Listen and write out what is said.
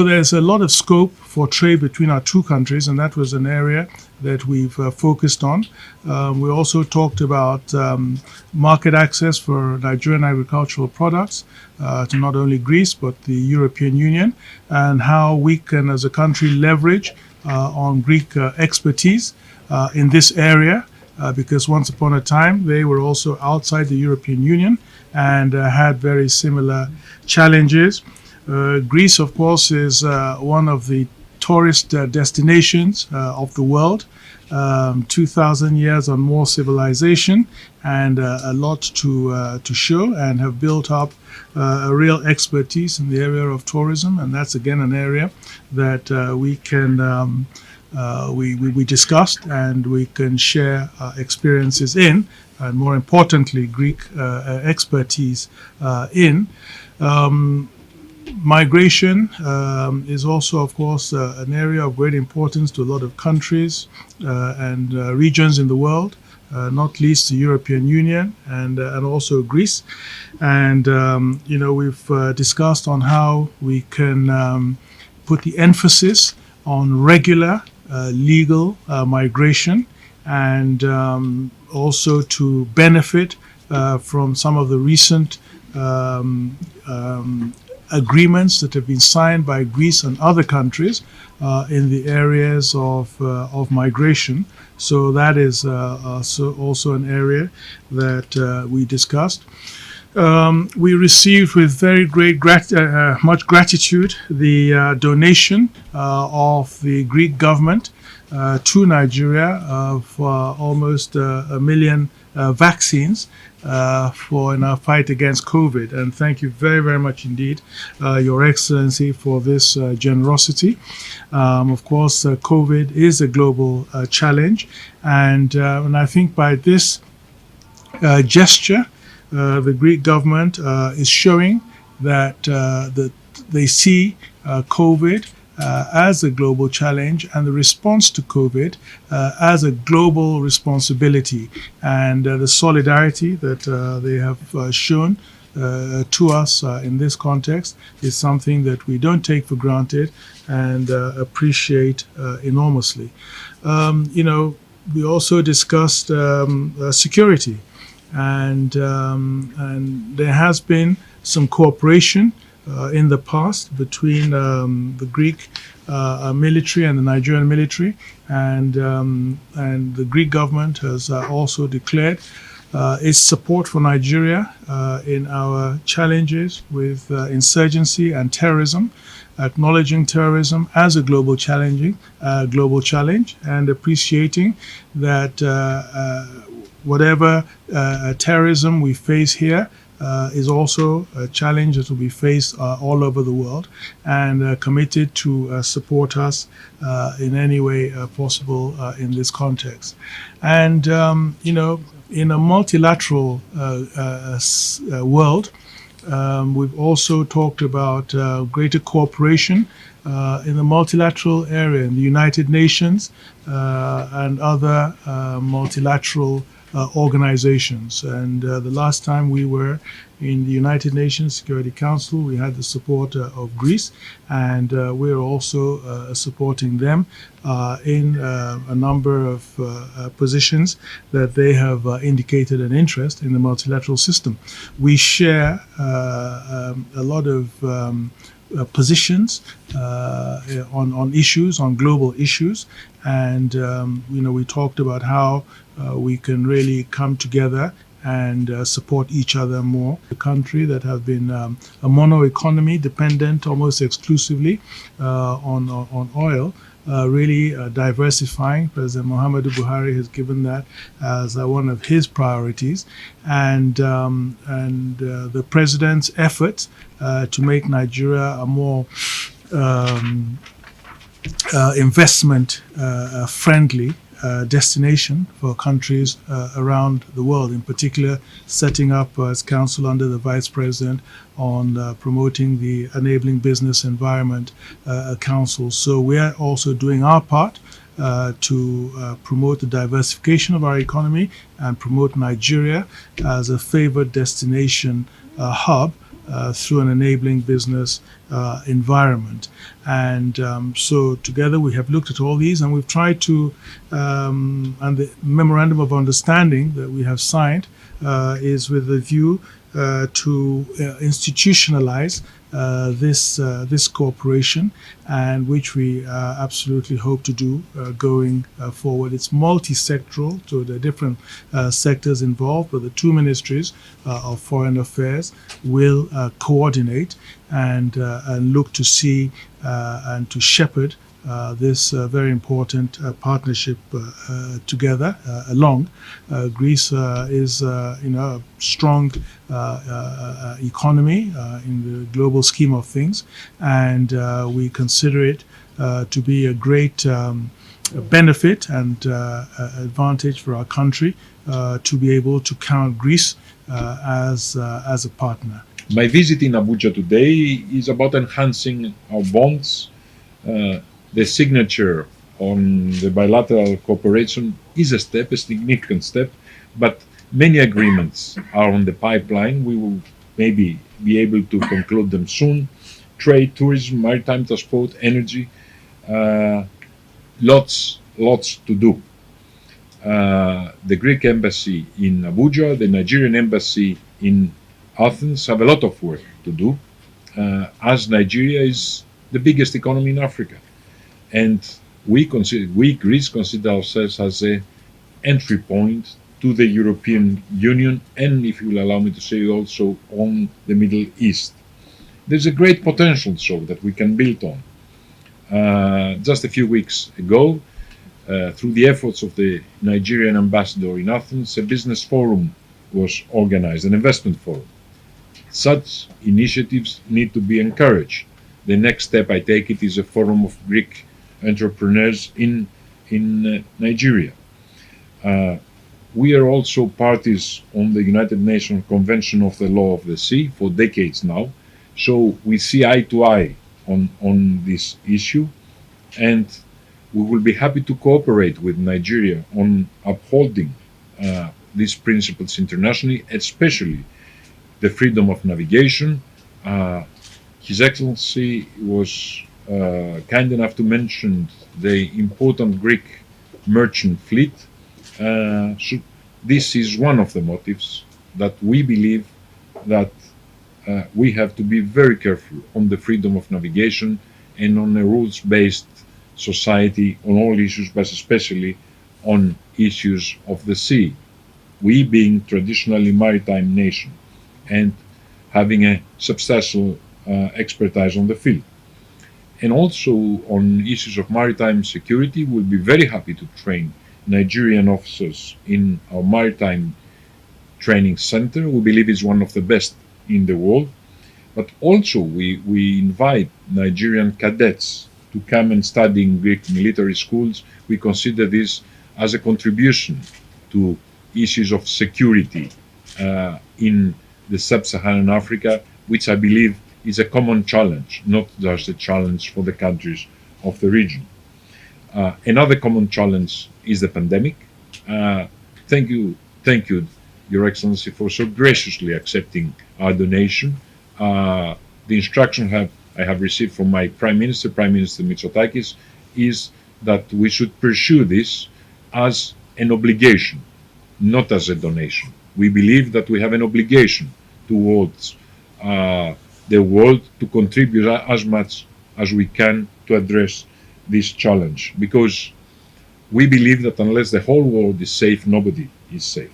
there's a lot of scope for trade between our two countries, and that was an area that we've focused on. We also talked about market access for Nigerian agricultural products to not only Greece but the European Union, and how we can as a country leverage on Greek expertise in this area, because once upon a time they were also outside the European Union and had very similar challenges. Greece, of course, is one of the tourist destinations of the world. 2,000 years or more civilization, and a lot to show, and have built up a real expertise in the area of tourism, and that's again an area that we can we discussed and we can share experiences in, and more importantly, Greek expertise in. Migration is also, of course, an area of great importance to a lot of countries and regions in the world, not least the European Union and also Greece. And, we've discussed on how we can put the emphasis on regular legal migration, and also to benefit from some of the recent agreements that have been signed by Greece and other countries in the areas of migration. So that is also an area that we discussed. We received with very much gratitude the donation of the Greek government to Nigeria of almost 1 million vaccines in our fight against COVID. And thank you very, very much indeed, Your Excellency, for this generosity. Of course, COVID is a global challenge, and I think by this gesture, the Greek government is showing that they see COVID as a global challenge, and the response to COVID as a global responsibility, and the solidarity that they have shown to us in this context is something that we don't take for granted and appreciate enormously. We also discussed security, and there has been some cooperation in the past between the Greek military and the Nigerian military, and the Greek government has also declared its support for Nigeria in our challenges with insurgency and terrorism, acknowledging terrorism as a global challenge, and appreciating that whatever terrorism we face here is also a challenge that will be faced all over the world, and committed to support us in any way possible in this context. And, in a multilateral world, we've also talked about greater cooperation in the multilateral area, in the United Nations and other multilateral organizations. And the last time we were in the United Nations Security Council, we had the support of Greece, and we're also supporting them in a number of positions that they have indicated an interest in the multilateral system. We share a lot of positions on issues, on global issues, and we talked about how we can really come together and support each other more. A country that have been a mono economy, dependent almost exclusively on oil, really diversifying. President Muhammadu Buhari has given that as one of his priorities, and the president's efforts to make Nigeria a more investment friendly destination for countries around the world, in particular setting up as council under the Vice President on promoting the Enabling Business Environment Council. So we are also doing our part to promote the diversification of our economy and promote Nigeria as a favored destination hub through an enabling business environment. And so together we have looked at all these, and we've tried to, and the Memorandum of Understanding that we have signed is with a view to institutionalize this cooperation, and which we absolutely hope to do going forward. It's multi-sectoral, so there are different sectors involved, but the two ministries of Foreign Affairs will coordinate and look to see and to shepherd this very important partnership together along. Greece is a strong economy in the global scheme of things, and we consider it to be a great benefit and advantage for our country to be able to count Greece as a partner. My visit in Abuja today is about enhancing our bonds. The signature on the bilateral cooperation is a significant step, but many agreements are on the pipeline. We will maybe be able to conclude them soon. Trade, tourism, maritime transport, energy, lots to do. The Greek embassy in Abuja, the Nigerian embassy in Athens have a lot of work to do, as Nigeria is the biggest economy in Africa. And we, Greece, consider ourselves as an entry point to the European Union, and, if you will allow me to say, also on the Middle East. There's a great potential so that we can build on. Just a few weeks ago, through the efforts of the Nigerian ambassador in Athens, a business forum was organized, an investment forum. Such initiatives need to be encouraged. The next step, I take it, is a forum of Greek entrepreneurs in Nigeria. We are also parties on the United Nations Convention of the Law of the Sea for decades now, so we see eye to eye on this issue, and we will be happy to cooperate with Nigeria on upholding these principles internationally, especially the freedom of navigation. His Excellency was kind enough to mention the important Greek merchant fleet. So this is one of the motives that we believe that we have to be very careful on the freedom of navigation and on a rules-based society on all issues, but especially on issues of the sea. We, being traditionally maritime nation and having a substantial expertise on the field. And also on issues of maritime security, we'll be very happy to train Nigerian officers in our maritime training center. We believe it's one of the best in the world. But also we invite Nigerian cadets to come and study in Greek military schools. We consider this as a contribution to issues of security in the sub-Saharan Africa, which I believe is a common challenge, not just a challenge for the countries of the region. Another common challenge is the pandemic. Thank you, Your Excellency, for so graciously accepting our donation. The instruction I have received from my Prime Minister Mitsotakis, is that we should pursue this as an obligation, not as a donation. We believe that we have an obligation towards the world to contribute as much as we can to address this challenge, because we believe that unless the whole world is safe, nobody is safe.